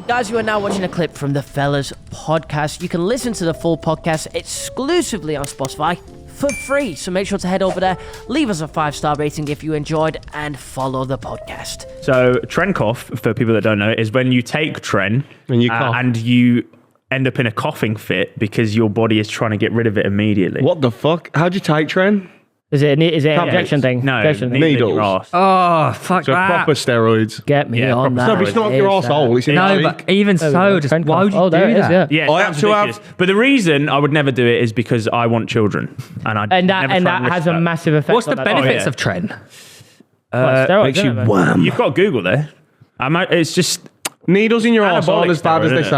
Guys, you are now watching a clip from the Fellas podcast. You can listen to the full podcast exclusively on Spotify for free. So make sure to head over there, leave us a 5-star rating if you enjoyed, and follow the podcast. So tren cough, for people that don't know, is when you take tren and you cough. And you end up in a coughing fit because your body is trying to get rid of it immediately. What the fuck? How'd you take tren? Is it an injection thing? No, Injection thing? needles. Oh, fuck So that. proper steroids. Get me on that. No, but it's not your arsehole. It's in No, your but cheek. even so, just why would you do that? Yeah, I it have sounds to have- ridiculous. But the reason I would never do it is because I want children, and And that never try has risk a that. massive effect. What's the on that. benefits yeah. of tren? Steroids, Makes you isn't it? wham. You've got Google there. It's just Needles in your arsehole Anabolic aren't as bad as steroid, they innit?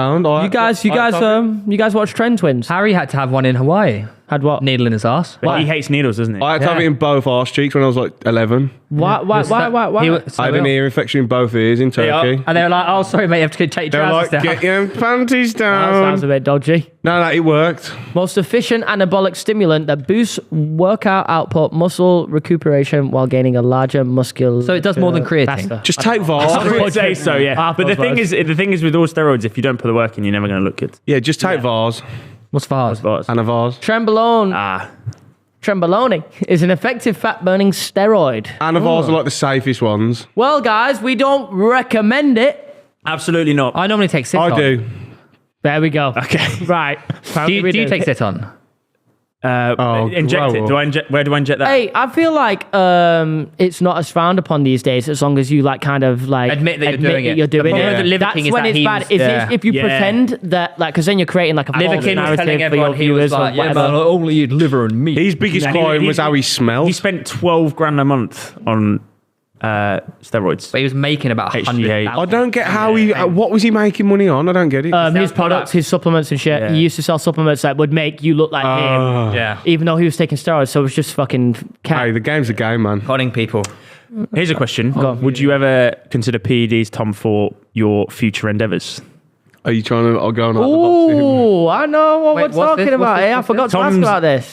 sound. You guys watch Trend Twins? Harry had to have one in Hawaii. Had what? Needle in his ass. he hates needles, doesn't he? I had to have it in both arse cheeks when I was like 11. Why? He I had an ear infection in both ears in Turkey. And they were like, oh, sorry, mate, you have to take They your were trousers like, down. get your panties That sounds a down. bit dodgy. No, it worked. Most efficient anabolic stimulant that boosts workout output, muscle recuperation while gaining a larger muscular. So it does more than creatine? Just take Vars. I would say so, yeah. But the thing is with all steroids, if you don't put the work in, you're never going to look good. Yeah, just take Vars. What's Vars? And a Vars. Trenbolone. Trenbolone is an effective fat-burning steroid. And a Vars are like the safest ones. Well, guys, we don't recommend it. Absolutely not. I normally take Citon. I do. There we go. Okay. Right. Do you take Citon? Inject it. grow up. Where do I inject that? Hey, I feel like it's not as frowned upon these days as long as you Admit that you're doing it. You're doing The problem it. with the Liver That's King is when that it's he bad. was- If you Yeah. pretend that, like, because then you're creating like a Liver false King was narrative telling for your everyone he was viewers or like, yeah, whatever. man, I only eat liver and meat. His biggest And crime was how he smelled. He spent 12 grand a month on steroids. But he was making about HGH. 100,000. I don't get how he... what was he making money on? I don't get it. His products, his supplements and shit. Yeah. He used to sell supplements that would make you look like him, Yeah. even though he was taking steroids. So it was just fucking Hey, the game's a game, man. Conning people. Here's a question. on. Would you ever consider PEDs, Tom, for your future endeavours? Are you trying to go on out the box? Ooh, I know what Wait, we're what's talking this? about. What's this? Hey, I What's forgot to ask about this.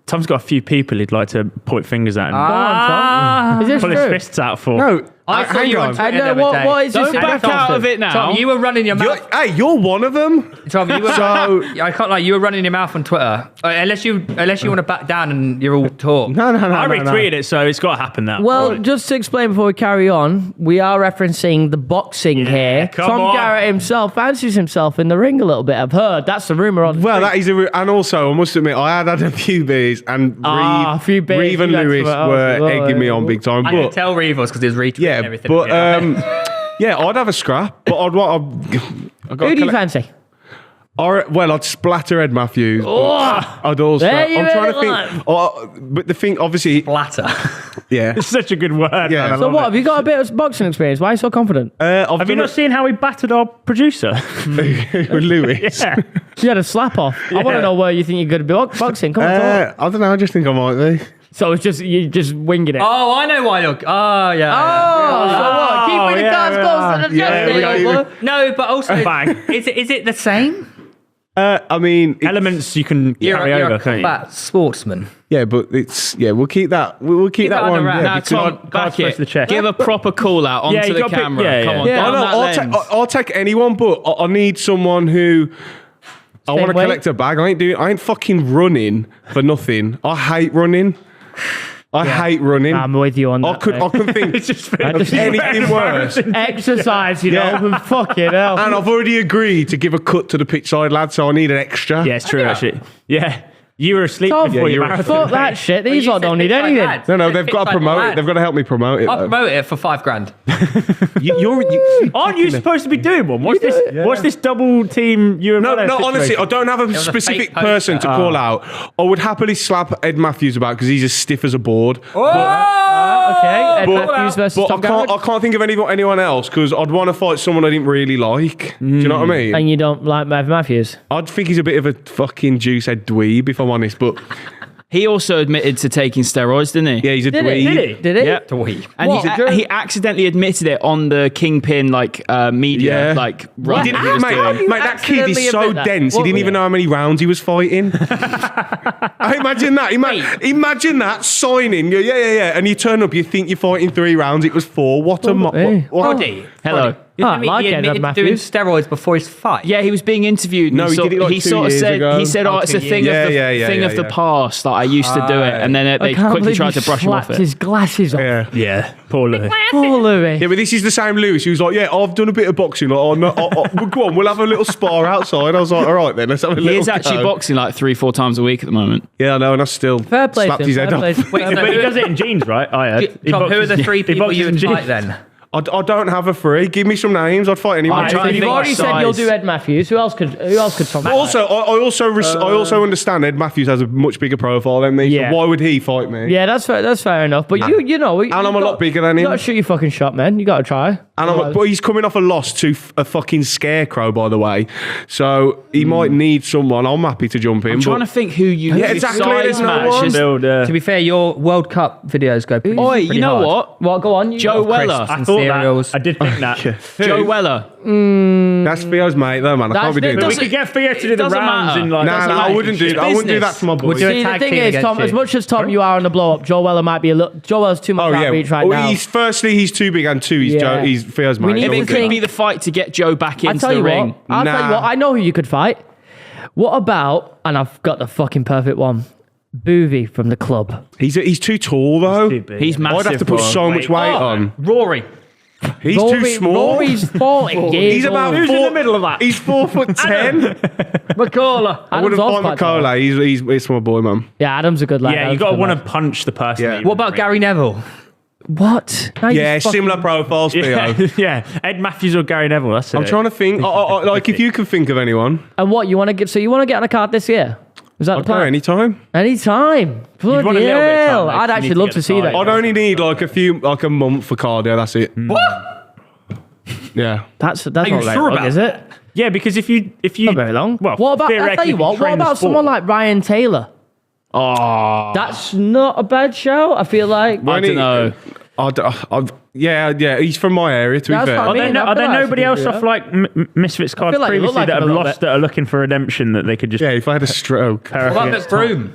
Tom's got a few people he'd like to point fingers at and Is this pull his true? fists out for. No, I saw hang you on. on Twitter I the know other day. what is this? Don't back out of it now. Tom, you were running your mouth. You're one of them. Tom, you were So- I can't lie. You were running your mouth on Twitter, unless you want to back down and you're all talk. No. I retweeted it, so it's got to happen now. Well, just to explain before we carry on, we are referencing the boxing here. come Tom on. Garratt himself fancies himself in the ring a little bit. I've heard. That's the rumour on the Well, street. that is and also I must admit I had a few beers and a few beers. Reeve and You had Lewis some as were well, egging me yeah. on big time. I can But tell Reevers because there's retweeting yeah, everything. but yeah, I'd have a scrap. But I'd want. I got Who do you fancy? I'd splatter Ed Matthews. Oh, I'd also. there you I'm trying to really think. But the thing, obviously, Blatter. yeah. it's such a good word. Yeah. man, I so love what? it. Have you got a bit of boxing experience? Why are you so confident? Have you not seen how he battered our producer? with Lewis? Yeah. You had a slap off. I want to know where you think you're good at boxing. Come on, talk. I don't know. I just think I might be. So it's just you just winging it. Oh, I know why you're. Oh, yeah. So what? Keeping the cards close to the Yeah, chest. we there, got bud. No, but also, Bang. is it the same? I mean, Elements you can carry You're over, a can't you? combat sportsman. yeah, but we'll keep that. We'll keep that that one. under wraps. Yeah, Now, because Tom, Can't back close it. the chest. Give a proper call out Yeah, onto you the gotta pick- camera. yeah, Come yeah. on, Yeah. down that lens. I'll take anyone, but I need someone who. I want to weight? collect a bag. I ain't fucking running for nothing. I hate running. I hate running. I'm with you on I that. could think It's just just- anything worse. Exercise, you Yeah. know. Fucking hell. And I've already agreed to give a cut to the pitch side lad, so I need an extra. Yeah, it's true, actually. Yeah. You were asleep Tom, before you you were- marathon. fuck that shit. These you lot said don't need pitch like anything. lads. No, Pitch they've got to like promote it. lads. They've got to help me promote it. I'll though. promote it for $5,000. Aren't you supposed to be doing one? What's this? What's this double team? You and No, Mano honestly, I situation? don't have a was a specific fake poster. person to call out. I would happily slap Ed Matthews about because he's as stiff as a board. Okay. Ed But- Matthews versus But Tom I Garratt. can't think of anyone else because I'd want to fight someone I didn't really like. Do you know what I mean? And you don't like Ed Matthews? I'd think he's a bit of a fucking juicehead dweeb, if I'm honest. But He also admitted to taking steroids, didn't he? yeah, he's a Did dweeb. he? Did he? Yeah. And What? he accidentally admitted it on the Kingpin media Yeah. run. He didn't, he was mate, doing. mate, that kid accidentally is so admit that? dense. He What didn't was even it? know how many rounds he was fighting. I imagine that. Imagine that signing. Yeah. And you turn up, you think you're fighting 3 rounds. It was 4. What a Hey. what? Roddy. Hello. I He like Ed admitted to doing Matthews. steroids before his fight. Yeah, he was being interviewed. and No, he did it like he 2 sort of years said ago. he said, "Oh, it's a thing Yeah, of the yeah, thing of the yeah. past. Like I used to do it," and then they I can't quickly believe tried he to brush him off slapped it. his glasses off. Yeah. Yeah, poor Louis. Poor Louis. Yeah, but this is the same Lewis. He was like, "Yeah, I've done a bit of boxing. Like, oh, no, well, go on, we'll have a little spar outside." I was like, "All right, then, let's have a little." He is actually go." boxing like 3-4 times a week at the moment. Yeah, I know, and I still Fair play slapped to his him. head Fair off. play. Wait, But he does it in jeans, right? I heard. He Tom, who are the boxes- 3 he people boxes you in would jeans. fight then? I don't have a free. Give me some names. I'd fight anyone. I'm trying to You've think already what said you'll size. do Ed Matthews. Who else could Tom? But also, I also understand Ed Matthews has a much bigger profile than me. Yeah. So why would he fight me? Yeah, that's fair enough. But you know, And I'm a lot bigger than You him. gotta shoot your fucking shot, man. You gotta try. But he's coming off a loss to a fucking scarecrow, by the way. So he might need someone. I'm happy to jump in. I'm trying to think who you Yeah, exactly, there's no one. Build, To be fair, your World Cup videos go pretty Oi, pretty you know hard. what? What? Go on. Joe Weller. crisps. I and thought cereals. that. I did think that. Joe Weller. That's Theo's mate, though, man. I can't be doing But that. we could get Theo to do the doesn't rounds matter. in like. Nah, I wouldn't do that. I wouldn't do that to my boys. do a See, the tag thing team is, against Tom, you. as much as Tom, you are on the blow up, Joe Weller might be a little. Joe Weller's too much outreach right now. He's too big, and two, Yeah. he's Theo's mate. need so If to we'll it do could that. be the fight to get Joe back I'll into tell the you ring. what. I'll tell you what. I know who you could fight. What about? And I've got the fucking perfect one. Boovy from the club. He's too tall, though. He's massive. I'd have to put bro. so much weight on. Rory. He's too small. Rory's 40 years He's about old. Who's in four- the middle of that? He's 4'10". McCullough. I wouldn't fight McCullough. He's my boy, man. Yeah, Adam's a good lad. Yeah, you Adam's got a to good want lad. to punch the person. Yeah. that you What about bring. Gary Neville? What? Now you Yeah, fucking- similar profiles, Theo. Yeah, yeah. Ed Matthews or Gary Neville. That's it. I'm trying to think. Like, if you can think of anyone, And what you want to get? So you want to get on a card this year? Is that the I'd go plan? anytime. Anytime. want a Bloody little bit of time, hell. like, I'd you actually need to love get to a see that. title. I'd only need like a month for cardio. That's it. Yeah. That's you not very sure long, about is it? Yeah, because if you Not very long. well, what about? I tell theoretically, you what. What train the about someone sport. like Ryan Taylor? Oh, That's not a bad show. I feel like. I don't know. Yeah. He's from my area. To be That's fair. what I Are mean, there, I are feel there like nobody that's a else good off like Misfits cards feel like you look previously like that him have a little lost bit. that are looking for redemption that they could just? Yeah, if I had a stroke. pair What up about against? McBroom?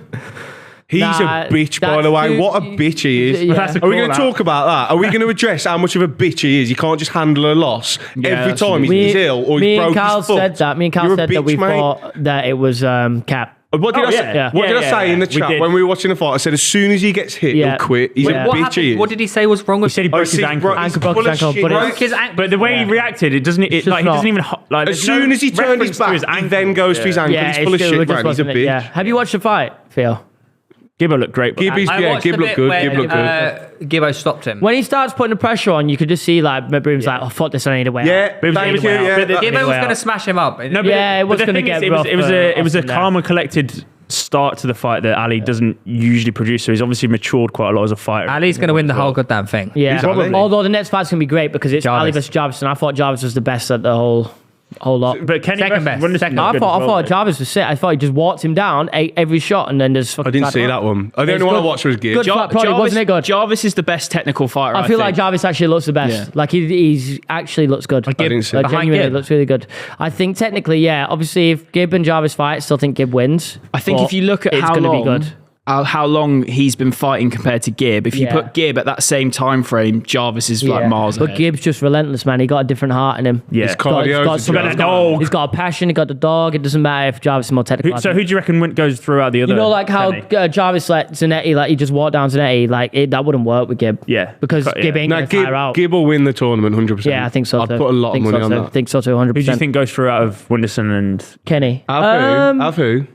He's Nah, a bitch, by that's the way. too- What a bitch he is. Yeah. That's a Are we going call to out. talk about that? Are we going to address how much of a bitch he is? You can't just handle a loss every that's time he's ill or me he's and broke Carl his foot. said that. Me and Carl You're a said that bitch, we mate. thought that it was Cap. What did Oh, I say? yeah. What did I Yeah, say in the we chat did. when we were watching the fight? I said as soon as he gets hit, Yeah. he'll quit. He's Wait, a What bitch. happened? He is. What did he say was wrong He with said he broke his ankle. Ankle broke his ankle, but Broke it's- his ankle. But the way he reacted, it doesn't. It just like he not. doesn't even like. As there's soon no as he turned his reference to back, he ankle. then goes to his ankle. Yeah, He's full of it shit, just man. He's a wasn't it? bitch. Yeah. Have you watched the fight, Phil? Gibbo looked great. But Gibby's, I yeah, watched Gib the looked bit good. where, Gib looked good. Gibbo stopped him. When he starts putting the pressure on, you could just see like McBroom's like, "Oh fuck this, I need a way Yeah, out." But it was- thank it was- you. but Yeah, the- that- Gibbo was Anyway, going to smash him up. No, but Yeah, it was but the gonna thing get is, it was rough, it was a off from calm and collected start to the fight that Ali doesn't usually produce. So he's obviously matured quite a lot as a fighter. Ali's going to win the whole goddamn thing. Yeah, He's probably- although the next fight's gonna be great because it's Jarvis. Ali versus Jarvis, and I thought Jarvis was the best at the whole lot. But Kenny Second best. Second I thought Jarvis was sick. I thought he just walked him down, ate every shot, and then just. I didn't see that one. The It's only one I good. watched was Gib. Good fight, probably wasn't it good? Jarvis is the best technical fighter. I feel like think. Jarvis actually looks the best. Yeah. Like he's actually looks good. I didn't see Like, that. genuinely Gib? looks really good. I think technically, yeah. Obviously, if Gib and Jarvis fight, I still think Gib wins. I think but if you look at it's how gonna long, be good. how long he's been fighting compared to Gib, if you Yeah. put Gib at that same time frame, Jarvis is like miles But ahead. Gibb's just relentless, man. He got a different heart in him. Yeah. His He's got cardio's some- a joke. he's got- He's got a passion. He got the dog. It doesn't matter if Jarvis is more technical. So who do you reckon goes throughout the other? You know, like how Kenny? Jarvis let Zanetti, like he just walked down Zanetti, like that wouldn't work with Gib. Yeah. because Yeah. Gib ain't No, gonna tire out. Gib will win the tournament 100%. Yeah, I think so. I'd too. put a lot of Think money so on too. that. Think so too, 100%. Who do you think goes through out of Winderson and Kenny? Have who?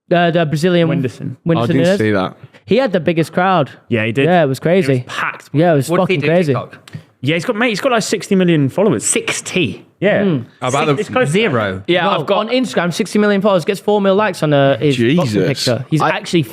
The Brazilian Wenderson? I Wenderson didn't is. see that. He had the biggest crowd. Yeah, he did. Yeah, it was crazy. Packed. Yeah, it was What did he fucking do? crazy. TikTok? Yeah, he's got like 60 million followers. 60. Yeah. About It's close to Zero. yeah, No, I've got. on Instagram, 60 million followers, gets 4 million likes on his boxing Jesus. picture. He's actually Is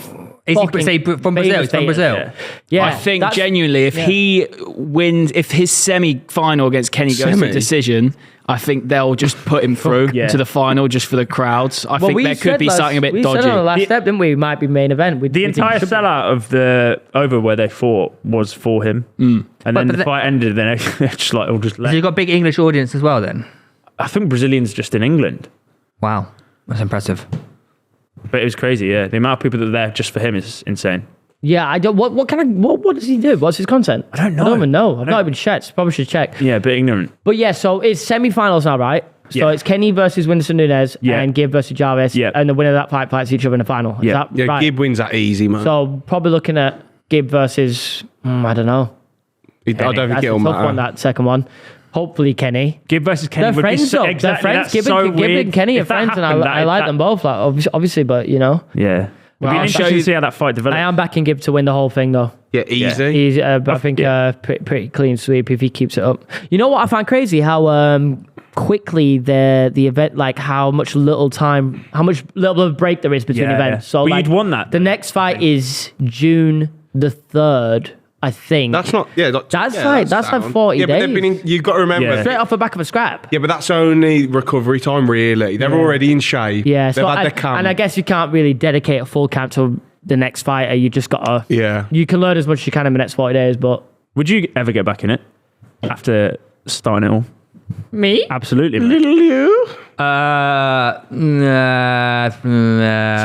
he fucking say from Brazil? He's from famous. Brazil. Yeah. Yeah, I think that's- genuinely, if he wins, if his semi-final against Kenny goes to Semi? decision, I think they'll just put him through Yeah. to the final just for the crowds. I Well, think we there could said be last- something a bit we dodgy. said on the last The- step, didn't we? Might be main event. The entire sellout of the over where they fought was for him, and then but the fight ended. Then they just like all just So left. you've got a big English audience as well then? I think Brazilians just in England, Wow. That's impressive. but it was crazy. Yeah, the amount of people that were there just for him is insane. Yeah, I don't. What does he do? What's his content? I don't know. I don't even know. I've not even checked. Probably should check. Yeah, a bit ignorant. But yeah, so it's semi-finals now, right? So Yeah. it's Kenny versus Whindersson Nunes Yeah. and Gibb versus Jarvis. Yeah. And the winner of that fight fights each other in the final. Is Yeah. that Yeah, right? Gibb wins that easy, man. So probably looking at Gibb versus, I don't know. I don't think That's a it'll tough matter. one, that second one. Hopefully Kenny. Gibb versus Kenny They're would friends be so, though. exactly. They're friends. That's Gibb so and weird. Kenny are If that friends, and happened, I like them both. Like obviously, but you know, Yeah. It'd be I'll interesting show you- to see how that fight develops. I am backing Gibb to win the whole thing though. Yeah, easy. He's, I think, pretty clean sweep if he keeps it up. You know what I find crazy? How quickly the event, like how much little bit of break there is between Yeah, events. yeah. So But like, you'd won that, The though. next fight is June the 3rd, I think. That's not. Yeah, That's yeah, like 40 yeah, but they've days. been in, you've got to remember. Yeah. Straight off the back of a scrap. Yeah, but that's only recovery time, really. They're already in shape. Yeah, they've so had their camp. and I guess you can't really dedicate a full camp to the next fighter. You just gotta. Yeah. You can learn as much as you can in the next 40 days, but Would you ever get back in it after starting it all? me. Absolutely. mate. Little you. So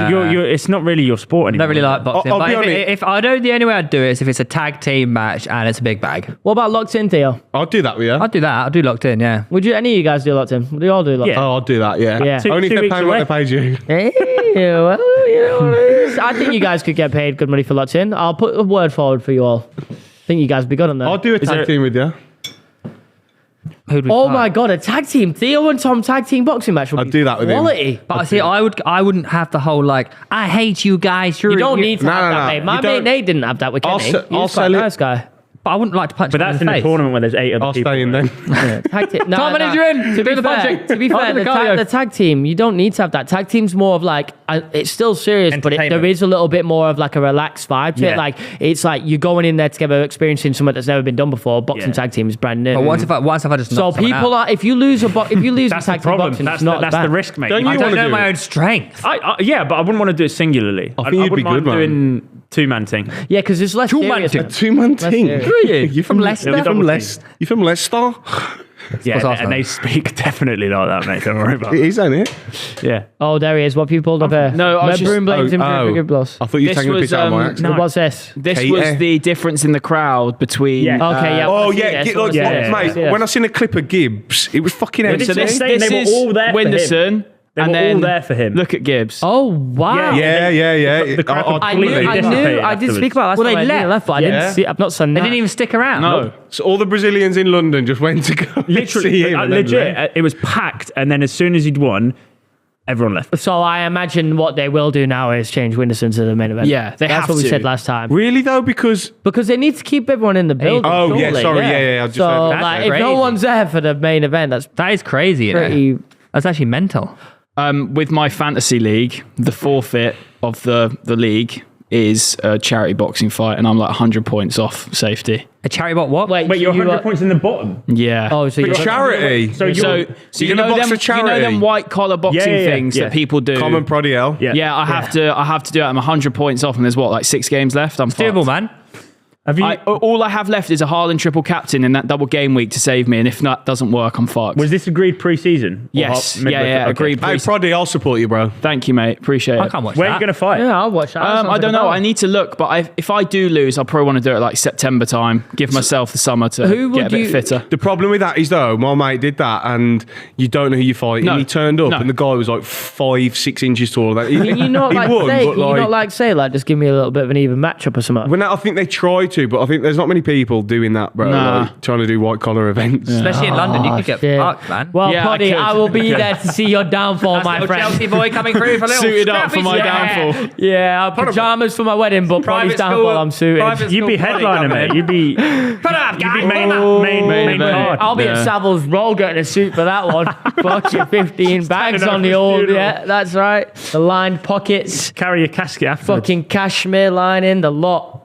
you're, it's not really your sport I anymore. don't really like boxing. I'll But be if, honest. if I know the only way I'd do it is if it's a tag team match and it's a big bag. What about locked in, Theo? I'll do that with you. I'd do that. I'd do locked in, yeah. Would you? Any of you guys do locked in? Would you all do locked Yeah. Oh, I'll do that. Yeah. Yeah. Only if Two they're weeks paying what away. they paid you. in? Hey, well, you know what it is. I think you guys could get paid good money for locked in. I'll put a word forward for you all. I think you guys would be good on that. I'll do a tag team with you. Who'd we Oh fight? my god, a tag team. Theo and Tom tag team boxing match would I'd be do that with him. quality. But I see, I wouldn't have the whole like, I hate you guys. You don't need to No, have no, that, no. mate. My You mate don't- Nate didn't have that with I'll Kenny. se- He I'll was quite a sell it. nice guy. But I wouldn't like to punch But him that's in in the the face. tournament where there's 8 other I'll people. stay in then. Tag team. No, Tom, no. manager in. To be Do the fair, punching. to be I'll fair, do the cardio. the tag team, you don't need to have that. Tag team's more of like, it's still serious, but there Entertainment. is a little bit more of like a relaxed vibe to it. Yeah. Like, it's like you're going in there together, experiencing something that's never been done before. Boxing Yeah. tag team is brand new. But once if I just So knock someone people out, are, if you lose a That's tag the team problem. boxing, That's, it's not that's bad. the risk, mate. Don't I you don't wanna know do my it? own strength. Yeah, but I wouldn't want to do it singularly. I think you'd be wouldn't mind good, man. doing two-man thing. Yeah, because it's less Two-man serious. team. A two-man team. serious. Who are you? You From Leicester? You Double from team. Leicester? You from Leicester? Yeah, What's and Arsenal? they speak definitely like that, mate. Don't worry about It it. is, ain't it? Yeah. Oh, there he is. What have you pulled up here? No, I was just- Broom blames him for good loss. I thought you were This taking the was, piss out of my um, accent. no. What's this? This Katie. was the difference in the crowd between. Yeah. Okay, yeah. Oh I've seen yeah, this. like, Yeah, mate. yeah. When I seen a clip of Gibbs, it was fucking this empty. is- they were is all there for him. Whindersson, They and were then all there for him. Look at Gibbs. Oh, wow. Yeah. The crowd I completely knew, I dissipated did afterwards. speak about that. Well, they I left. left, but I Yeah. didn't see. I've not seen They that. didn't even stick around. No. So all the Brazilians in London just went to go Literally, see him. and then legit. left. It was packed, and then as soon as he'd won, everyone left. So I imagine what they will do now is change Whindersson to the main event. Yeah, they That's have what we to. said last time. Really though, because Because they need to keep everyone in the building. Oh, yeah, surely, sorry, yeah, I just So heard that. like, That's if no crazy. one's there for the main event, that's That is crazy. You know? pretty. That's actually mental. With my fantasy league, the forfeit of the league is a charity boxing fight, and I'm like 100 points off safety. A charity bot what? Wait, Wait, you're you 100 are- points in the bottom. Yeah. Oh, so you're charity. So you're, So you're you gonna know box them, for you know them charity? white collar boxing yeah, things yeah. that people do. common prodigy. yeah. Yeah, I have to do it. I'm 100 points off, and there's what, like 6 games left. I'm Doable, fucked. man. Have you? All I have left is a Harlan triple captain in that double game week to save me, and if that doesn't work, I'm fucked. Was this agreed pre-season? Or Yes. midway Yeah, through? agreed. Hey, Proddy, I'll support you, bro. Thank you, mate. Appreciate it. I can't watch Where are that. you going to fight? Yeah, I'll watch that. I don't know. I need to look, but if I do lose, I'll probably want to do it like September time. Give myself the summer to Who get a would bit you- fitter. The problem with that is though, my mate did that, and you don't know who you fight. No. And he turned up, No. and the guy was like 5-6 inches taller. Than Can you not he like won, say? but Can you not like say like just give me a little bit of an even matchup or something? Well, I think they try to, but I think there's not many people doing that, bro. Nah. Like, trying to do white collar events. Especially in London, you could get shit. fucked, man. Well, Yeah, I Poddy, could. I will be there to see your downfall, That's my little friend. Chelsea boy coming through for a little Suited up for my scrappy- downfall. Yeah, pajamas for my wedding, but Poddy's downfall, I'm suited. private You'd be school headliner, coming mate. in. You'd be Put up, guys. main card. I'll be at Yeah. Savills Roll getting a suit for that one. Fucking 15 bags Standing on up the for old, funeral. yeah, that's right. The lined pockets, Carry your casket afterwards. fucking cashmere lining, the lot.